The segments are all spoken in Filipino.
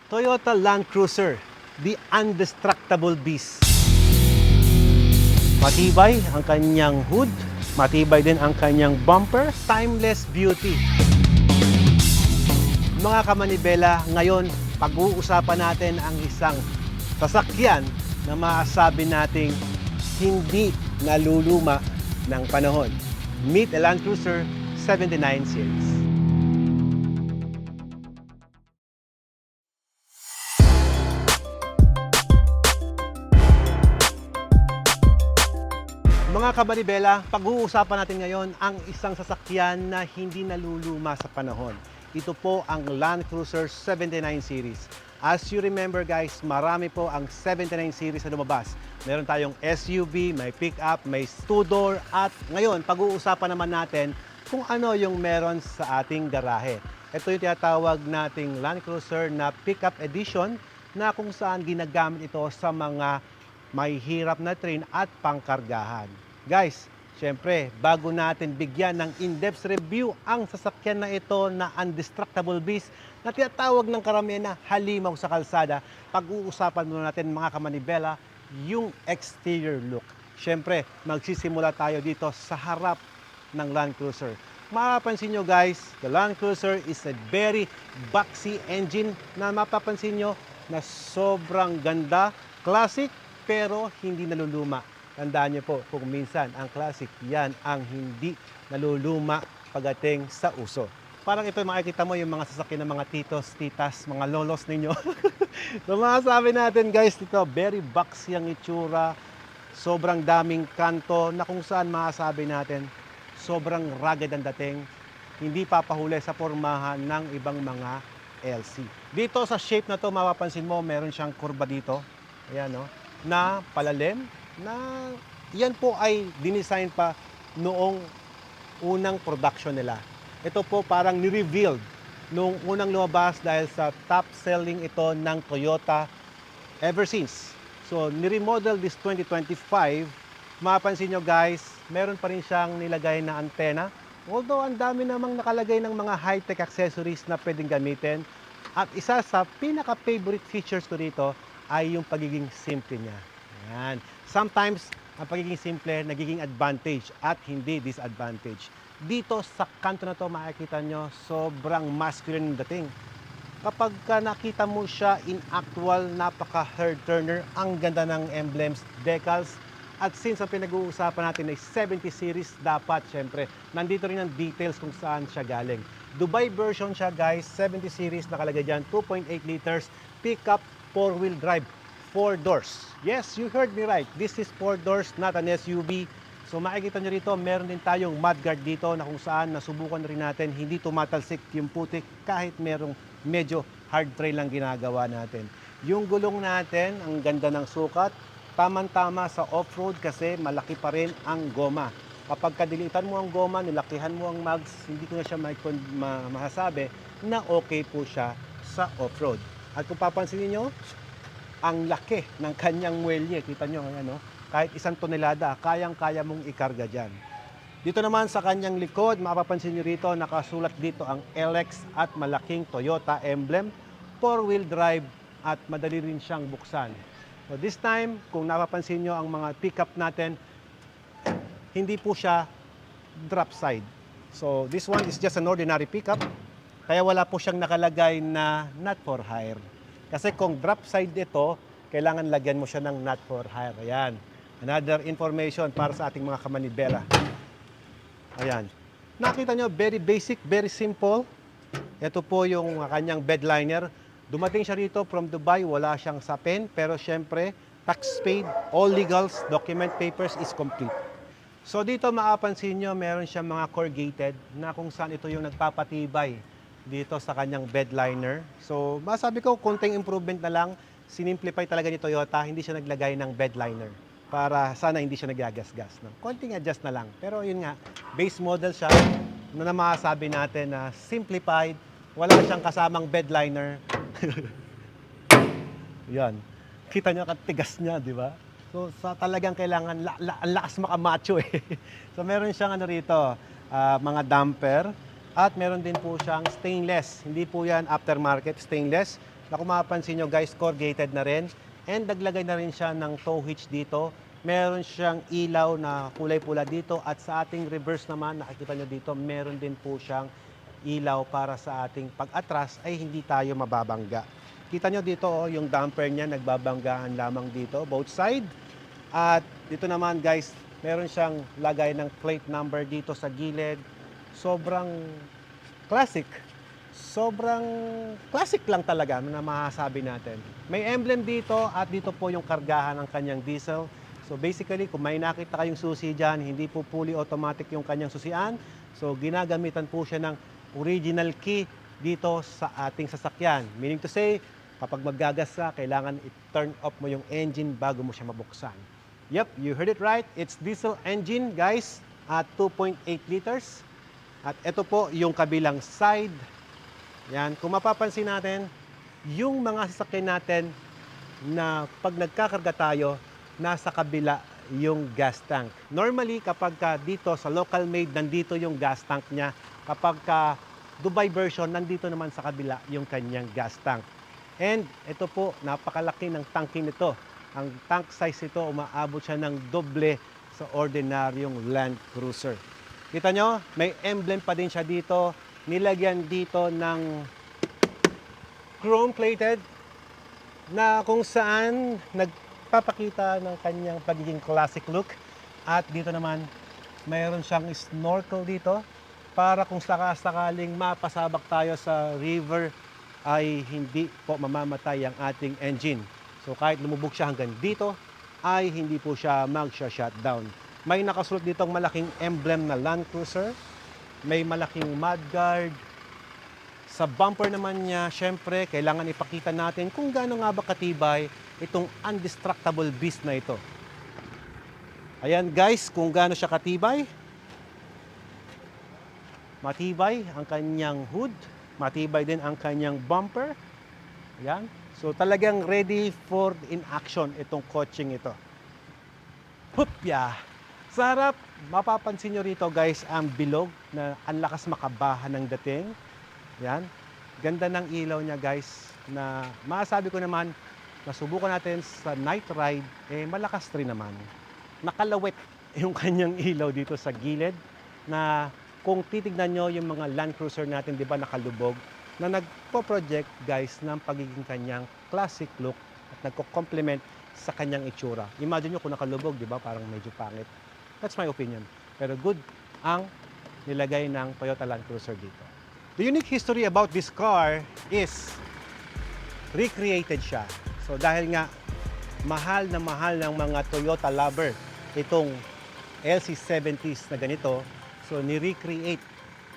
Toyota Land Cruiser, the indestructible beast. Matibay ang kanyang hood, matibay din ang kanyang bumper, timeless beauty. Mga kamanibela, ngayon pag-uusapan natin ang isang sasakyan na maasabi nating hindi naluluma ng panahon. Meet the Land Cruiser 79 Series. Mga kamanibela, pag-uusapan natin ngayon ang isang sasakyan na hindi naluluma sa panahon. Ito po ang Land Cruiser 79 Series. As you remember guys, marami po ang 79 Series na lumabas. Meron tayong SUV, may pickup, may two-door at ngayon pag-uusapan naman natin kung ano yung meron sa ating garahe. Ito yung tinatawag nating Land Cruiser na pickup edition na kung saan ginagamit ito sa mga may hirap na train at pangkargahan. Guys, syempre, bago natin bigyan ng in-depth review ang sasakyan na ito na indestructible beast na tinatawag ng karamihan na halimaw sa kalsada, pag-uusapan muna natin mga kamanibela yung exterior look. Syempre, magsisimula tayo dito sa harap ng Land Cruiser. Mapapansin nyo guys, the Land Cruiser is a very boxy engine na mapapansin nyo na sobrang ganda, classic, pero hindi naluluma. Tandaan niyo po, kung minsan ang classic, yan ang hindi naluluma pagdating sa uso. Parang ito makikita mo yung mga sasakyan ng mga titos, titas, mga lolos ninyo. So masasabi natin guys, dito very boxy ang itsura, sobrang daming kanto na kung saan masasabi natin, sobrang rugged ang dating, hindi papahuli sa pormahan ng ibang mga LC. Dito sa shape na to, mapapansin mo, meron siyang kurba dito. Ayan, no? Na palalim, na yan po ay dinesign pa noong unang production nila. Ito po parang ni-revealed noong unang lumabas dahil sa top selling ito ng Toyota ever since. So, ni-remodel this 2025. Mapapansin nyo guys, meron pa rin siyang nilagay na antena. Although, ang dami namang nakalagay ng mga high-tech accessories na pwedeng gamitin. At isa sa pinaka-favorite features ko dito ay yung pagiging simple niya. Ayan. Sometimes, ang pagiging simple, nagiging advantage at hindi disadvantage. Dito sa kanto na to makikita nyo, sobrang masculine dating. Kapag nakita mo siya in actual, napaka-hard turner, ang ganda ng emblems, decals. At since ang pinag-uusapan natin ay 70 series, dapat syempre, nandito rin ang details kung saan siya galing. Dubai version siya guys, 70 series, nakalagay dyan, 2.8 liters, pickup, 4-wheel drive, 4 doors. Yes, you heard me right. This is 4 doors, not an SUV. So makikita nyo rito, meron din tayong mudguard dito na kung saan nasubukan rin natin, hindi tumatalsik yung putik kahit merong medyo hard trail lang ginagawa natin. Yung gulong natin, ang ganda ng sukat, tamang-tama sa off-road kasi malaki pa rin ang goma. Kapag kadilitan mo ang goma, nilakihan mo ang mags, hindi ko na siya masasabi na okay po siya sa off-road. At kung papansin niyo, ang laki ng kanyang muelye. Kita nyo, ano? Kahit 1 tonelada, kayang-kaya mong ikarga dyan. Dito naman sa kanyang likod, mapapansin nyo rito, nakasulat dito ang LX at malaking Toyota emblem, 4-wheel drive at madali rin siyang buksan. So this time, kung napapansin nyo ang mga pickup natin, hindi po siya drop side. So this one is just an ordinary pickup, kaya wala po siyang nakalagay na not for hire. Kasi kung drop side ito, kailangan lagyan mo siya ng not for hire. Ayan. Another information para sa ating mga kamanibela. Ayan. Nakita nyo, very basic, very simple. Ito po yung kanyang bed liner. Dumating siya rito from Dubai, wala siyang sapin. Pero syempre, tax paid, all legals, document papers is complete. So dito maapansin nyo, meron siyang mga corrugated na kung saan ito yung nagpapatibay dito sa kanyang bed liner. So masabi ko, konting improvement na lang. Sinimplify talaga ni Toyota, hindi siya naglagay ng bed liner para sana hindi siya nagagasgas. No? Konting adjust na lang. Pero yun nga, base model siya na masasabi natin na simplified, wala siyang kasamang bed liner. Yan. Kita nyo katigas niya, di ba? So sa talagang kailangan, lakas makamacho eh. So meron siyang ano rito, mga damper. At meron din po siyang stainless. Hindi po yan aftermarket, stainless. na kung mapapansin nyo guys, corrugated na rin. And naglagay na rin siya ng tow hitch dito. Meron siyang ilaw na kulay pula dito. At sa ating reverse naman, nakikita nyo dito, meron din po siyang ilaw para sa ating pag-atras ay hindi tayo mababangga. Kita nyo dito yung damper niya, nagbabanggaan lamang dito, both side. At dito naman guys, meron siyang lagay ng plate number dito sa gilid. Sobrang classic. Sobrang classic lang talaga na masasabi natin. May emblem dito at dito po yung kargahan ng kanyang diesel. So basically, kung may nakita kayong susi dyan, hindi po fully automatic yung kanyang susian. So ginagamitan po siya ng original key dito sa ating sasakyan. Meaning to say, kapag maggagas ka, kailangan i-turn off mo yung engine bago mo siya mabuksan. Yep, you heard it right. It's diesel engine, guys, at 2.8 liters. At ito po yung kabilang side. Yan, kung mapapansin natin, yung mga sasakyan natin na pag nagkakarga tayo, nasa kabila yung gas tank. Normally, kapag dito sa local made, nandito yung gas tank niya. Kapag Dubai version, nandito naman sa kabila yung kanyang gas tank. And ito po, napakalaki ng tanke nito. Ang tank size ito, umaabot siya ng doble sa ordinaryong Land Cruiser. Kita nyo, may emblem pa din siya dito. Nilagyan dito ng chrome plated na kung saan nagpapakita ng kanyang pagiging classic look. At dito naman, mayroon siyang snorkel dito para kung sakaling mapasabak tayo sa river ay hindi po mamamatay ang ating engine. So kahit lumubog siya hanggang dito, ay hindi po siya mag-shutdown. May nakasulot ditong malaking emblem na Land Cruiser. May malaking mudguard. Sa bumper naman niya, syempre, kailangan ipakita natin kung gaano nga ba katibay itong undestructible beast na ito. Ayan guys, kung gaano siya katibay. Matibay ang kanyang hood. Matibay din ang kanyang bumper. Ayan. So talagang ready for in action itong coaching ito. Hupya! Sa harap, mapapansin nyo rito guys ang bilog na ang lakas makabahan ng dating. Yan. Ganda ng ilaw niya guys na masasabi ko naman nasubukan natin sa night ride, malakas rin naman. Nakalawit yung kanyang ilaw dito sa gilid na kung titignan nyo yung mga Land Cruiser natin, di ba nakalubog, na nagpo-project guys ng pagiging kanyang classic look at nagko-complement sa kanyang itsura. Imagine nyo kung nakalubog, di ba, parang medyo pangit. That's my opinion. Pero good ang nilagay ng Toyota Land Cruiser dito. The unique history about this car is recreated siya. So dahil nga mahal ng mga Toyota lover itong LC70s na ganito, so ni-recreate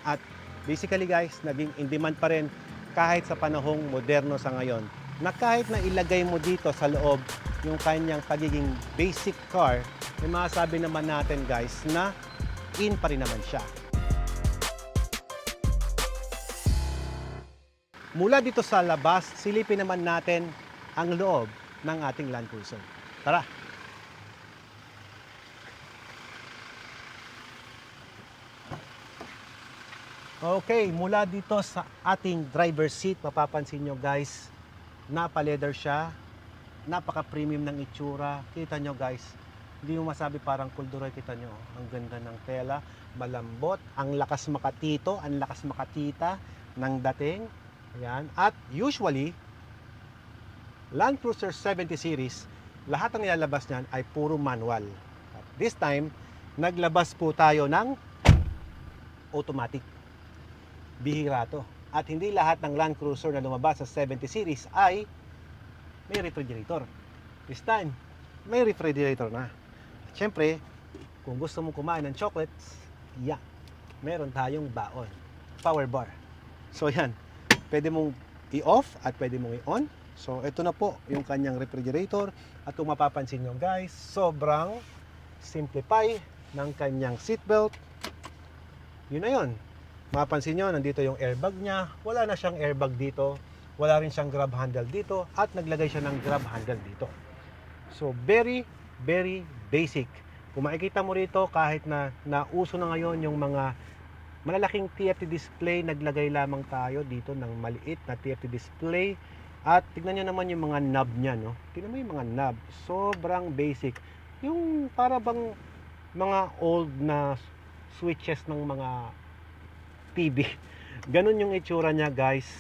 at basically guys, naging in demand pa rin kahit sa panahong moderno sa ngayon. Na kahit na ilagay mo dito sa loob yung kanyang pagiging basic car, may masasabi naman natin guys na in pa rin naman siya. Mula dito sa labas, silipin naman natin ang loob ng ating Land Cruiser. Tara! Okay, mula dito sa ating driver seat, mapapansin nyo guys, napa-leather siya, napaka-premium ng itsura. Kita nyo guys, hindi mo masabi parang kulduroy, kita nyo. Ang ganda ng tela, malambot, ang lakas makatito, ang lakas makatita ng dating. Ayan. At usually, Land Cruiser 70 series, lahat ng ilalabas niyan ay puro manual. At this time, naglabas po tayo ng automatic. Bihira to. At hindi lahat ng Land Cruiser na lumabas sa 70 series ay may refrigerator. This time, may refrigerator na. At syempre, kung gusto mong kumain ng chocolates, meron tayong baon. Power bar. So yan, pwede mong i-off at pwede mong i-on. So ito na po yung kanyang refrigerator. At kung mapapansin nyo guys, sobrang simplify ng kanyang seatbelt. Yun na yun. Mapansin nyo, nandito yung airbag niya. Wala na siyang airbag dito. Wala rin siyang grab handle dito. At naglagay siya ng grab handle dito. So, very, very basic. Kung makikita mo rito, kahit na nauso na ngayon yung mga malalaking TFT display, naglagay lamang tayo dito ng maliit na TFT display. At tignan nyo naman yung mga knob niya, no? Tignan mo yung mga knob. Sobrang basic. Yung para bang mga old na switches ng mga TV. Ganun yung itsura niya, guys.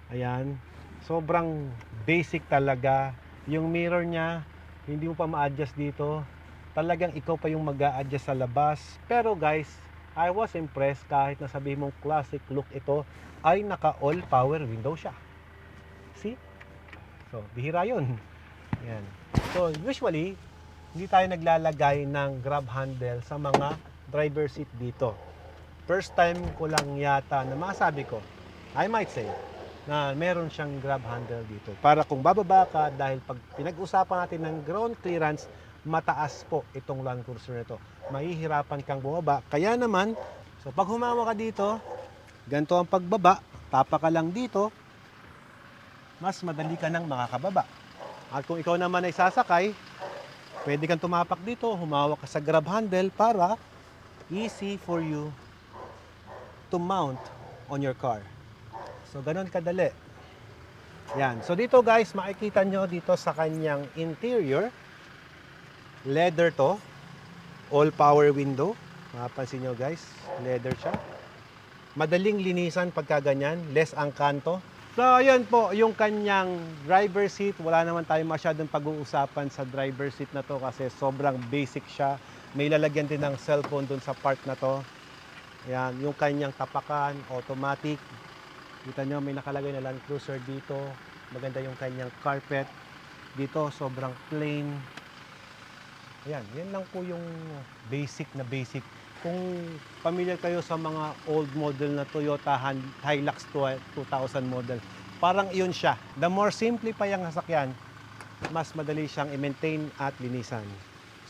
Ayan. Sobrang basic talaga. Yung mirror niya, hindi mo pa ma-adjust dito. Talagang ikaw pa yung mag-a-adjust sa labas. Pero guys, I was impressed kahit na sabihin mong classic look ito, ay naka all power window siya. See? So, bihira yun. Yan. So, usually, hindi tayo naglalagay ng grab handle sa mga driver seat dito. First time ko lang yata na masabi ko, I might say, na meron siyang grab handle dito. Para kung bababa ka, dahil pag pinag-usapan natin ng ground clearance, mataas po itong Land Cruiser nito. Mahihirapan kang bumaba. Kaya naman, so pag humawa ka dito, ganito ang pagbaba, tapa ka lang dito, mas madali ka nang makakababa. At kung ikaw naman ay sasakay, pwede kang tumapak dito, humawak ka sa grab handle para easy for you to mount on your car. So, ganun kadali. Yan. So, dito guys, makikita nyo dito sa kanyang interior, leather to, all power window. Mapapansin nyo guys, leather siya. Madaling linisan pagka ganyan, less ang kanto. So, ayan po, yung kanyang driver seat. Wala naman tayo masyadong pag-uusapan sa driver seat na to kasi sobrang basic siya. May lalagyan din ng cellphone dun sa part na to. Ayan, yung kanyang tapakan, automatic. Kita nyo, may nakalagay na Land Cruiser dito. Maganda yung kanyang carpet. Dito, sobrang plain. Ayan, yan lang po yung basic na basic. Kung familiar kayo sa mga old model na Toyota Hilux 2000 model, parang iyon siya. The more simple pa yung sasakyan, mas madali siyang i-maintain at linisan.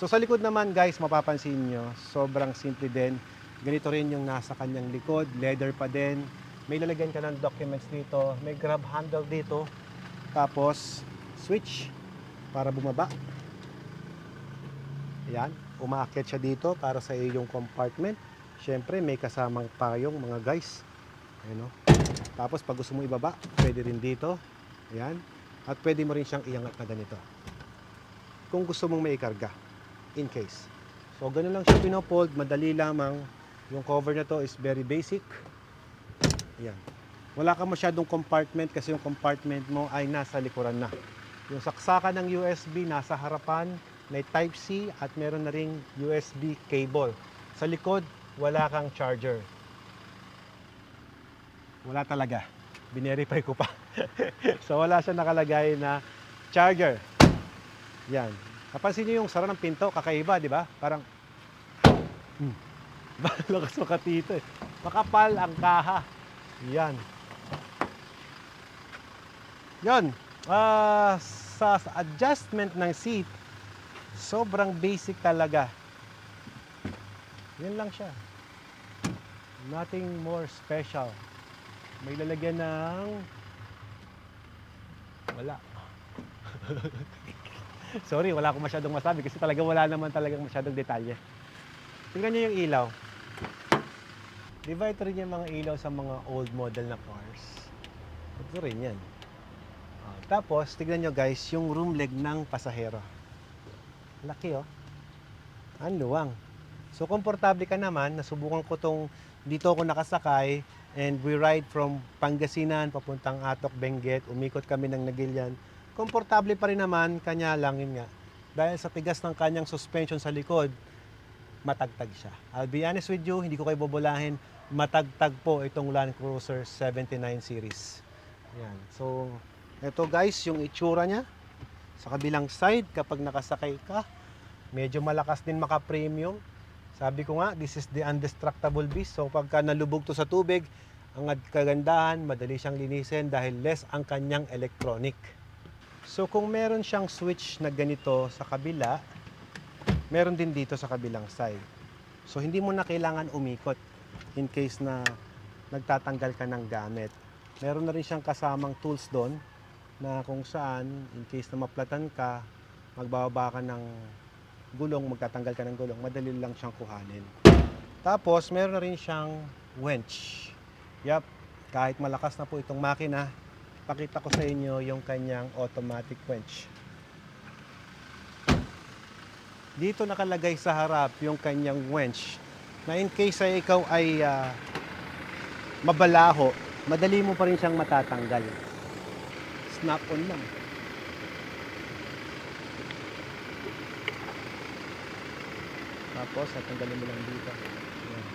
So sa likod naman guys, mapapansin nyo, sobrang simple din. Ganito rin yung nasa kanyang likod, leather pa din. May lalagyan ka ng documents dito, may grab handle dito, tapos switch para bumaba. Ayan, umaakyat siya dito para sa iyong compartment. Siyempre, may kasamang payong mga guys. Ayan o. Tapos, pag gusto mo ibaba, pwede rin dito. Ayan. At pwede mo rin siyang iangat na ganito. Kung gusto mong may ikarga. In case. So, ganun lang siya pinofold. Madali lamang. Yung cover na to is very basic. Ayan. Wala ka masyadong compartment kasi yung compartment mo ay nasa likuran na. Yung saksakan ng USB nasa harapan. May Type-C at meron na ring USB cable. Sa likod, wala kang charger. Wala talaga. Binerify ko pa. So wala siya nakalagay na charger. Yan. Napansin niyo yung sara ng pinto, kakaiba, di ba? Parang lakas makatito eh. Makapal ang kaha. Yan. Yan. Sa adjustment ng seat, sobrang basic talaga. Yan lang siya. Nothing more special. May lalagyan ng wala. Sorry, wala akong masyadong masabi kasi talaga wala naman talagang masyadong detalye. Tingnan niyo yung ilaw. Di ba ito rin yung mga ilaw sa mga old model na cars? Ito rin yan. Tapos, tignan nyo guys, yung room leg ng pasahero. Laki oh. Ang luwang. So, komportable ka naman. Nasubukan ko tong dito ako nakasakay and we ride from Pangasinan papuntang Atok, Benguet. Umikot kami ng Nagilian. Komportable pa rin naman, kanya lang yun nga. Dahil sa tigas ng kanyang suspension sa likod, matagtag siya. I'll be honest with you, hindi ko kayo bubulahin. Matagtag po itong Land Cruiser 79 series. Yan. So, ito guys, yung itsura niya. Sa kabilang side, kapag nakasakay ka, medyo malakas din maka-premium. Sabi ko nga, this is the indestructible beast. So, pagka nalubog to sa tubig, ang kagandahan, madali siyang linisin dahil less ang kanyang electronic. So, kung meron siyang switch na ganito sa kabila, meron din dito sa kabilang side. So, hindi mo na kailangan umikot in case na nagtatanggal ka ng gamit. Meron na rin siyang kasamang tools doon na kung saan, in case na maplatan ka, magbababa ka ng gulong, magtatanggal ka ng gulong, madali lang siyang kuhanin. Tapos, meron na rin siyang winch. Yup, kahit malakas na po itong makina, pakita ko sa inyo yung kanyang automatic winch. Dito nakalagay sa harap yung kanyang winch na in case ay ikaw ay mabalaho, madali mo pa rin siyang matatanggal. Snap-on lang. Tapos, tatanggalin mo lang dito. Ayan.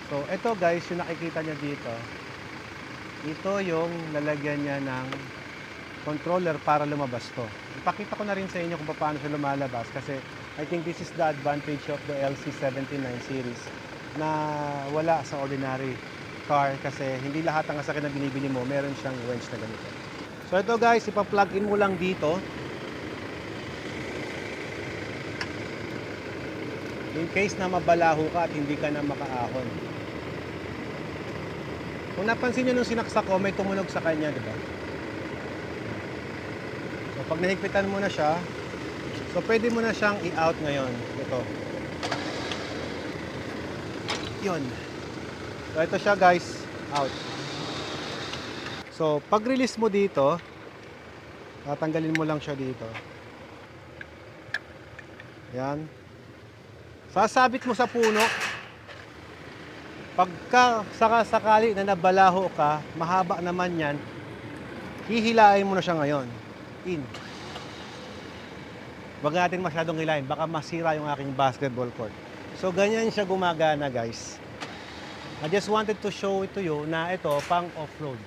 So, ito guys, yung nakikita nyo dito, ito yung lalagyan niya ng controller para lumabas to. Ipakita ko na rin sa inyo kung paano siya lumalabas kasi I think this is the advantage of the LC79 series na wala sa ordinary car kasi hindi lahat ng sasakyan na binibili mo meron siyang winch na ganito. So ito guys, ipa-plug in mo lang dito. In case na mabalaho ka at hindi ka na makaahon. Kung napansin nyo nung sinaksak ko, may tumunog sa kanya, di ba? So pag nahigpitan mo na siya, so pwede mo na siyang i-out ngayon. Ito. Yun. So ito siya guys, out. So pag release mo dito, tatanggalin mo lang siya dito. Yan. Sasabit mo sa puno. Pagka sakali na nabalaho ka, mahaba naman yan, hihilain mo na siya ngayon. In. Huwag natin masyadong hilahin, baka masira yung aking basketball court. So ganyan siya gumagana guys. I just wanted to show it to you na ito pang off-road.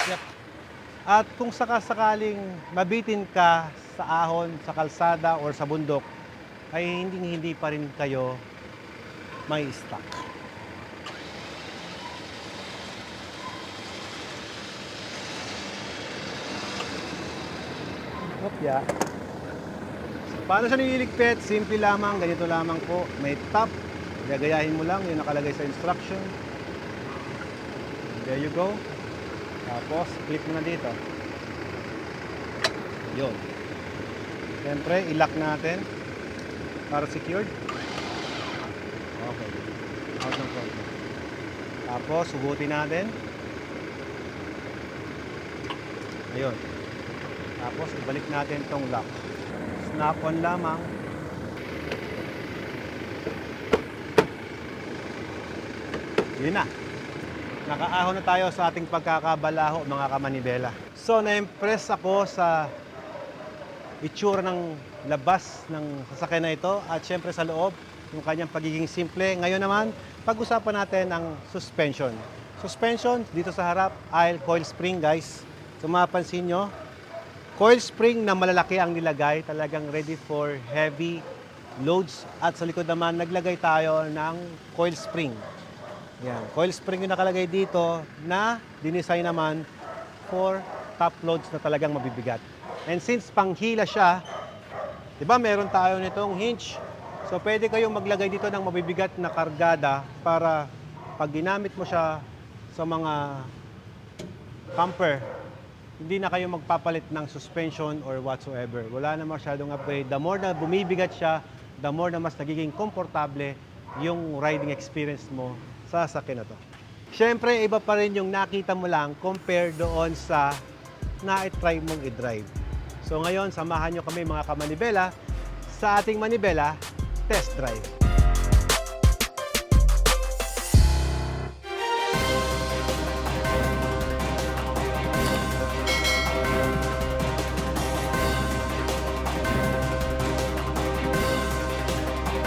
Yep. At kung sakasakaling mabitin ka sa ahon, sa kalsada or sa bundok, ay hindi pa rin kayo may stock. Opya. So, paano siya nililigpit? Simple lamang, ganito lamang po. May top, gagayahin mo lang yung nakalagay sa instruction. There you go. Tapos, click mo na dito. Yun. Siyempre, i-lock natin para secured. Okay. Out ng problem. Tapos, sugutin natin. Ayun. Tapos, ibalik natin tong lock. Snap-on lamang. Yun na. Nakaahon na tayo sa ating pagkakabalaho, mga kamanibela. So, na-impress ako sa itsura ng labas ng sasakyan na ito at syempre sa loob, yung kanyang pagiging simple. Ngayon naman, pag-usapan natin ang suspension. Suspension, dito sa harap, ay coil spring guys. So mapapansin nyo, coil spring na malalaki ang nilagay, talagang ready for heavy loads. At sa likod naman, naglagay tayo ng coil spring. Yan, coil spring yung nakalagay dito na dinesign naman for top loads na talagang mabibigat. And since panghila siya, di ba meron tayo nitong hinge. So pwede kayong maglagay dito ng mabibigat na kargada para pag ginamit mo siya sa mga camper, hindi na kayo magpapalit ng suspension or whatsoever. Wala na masyadong upgrade. The more na bumibigat siya, the more na mas nagiging komportable yung riding experience mo sa sasakyan na to. Siyempre, iba pa rin yung nakita mo lang compare doon sa na-try mong i-drive. So ngayon, samahan nyo kami mga kamanibela sa ating Manibela Test Drive.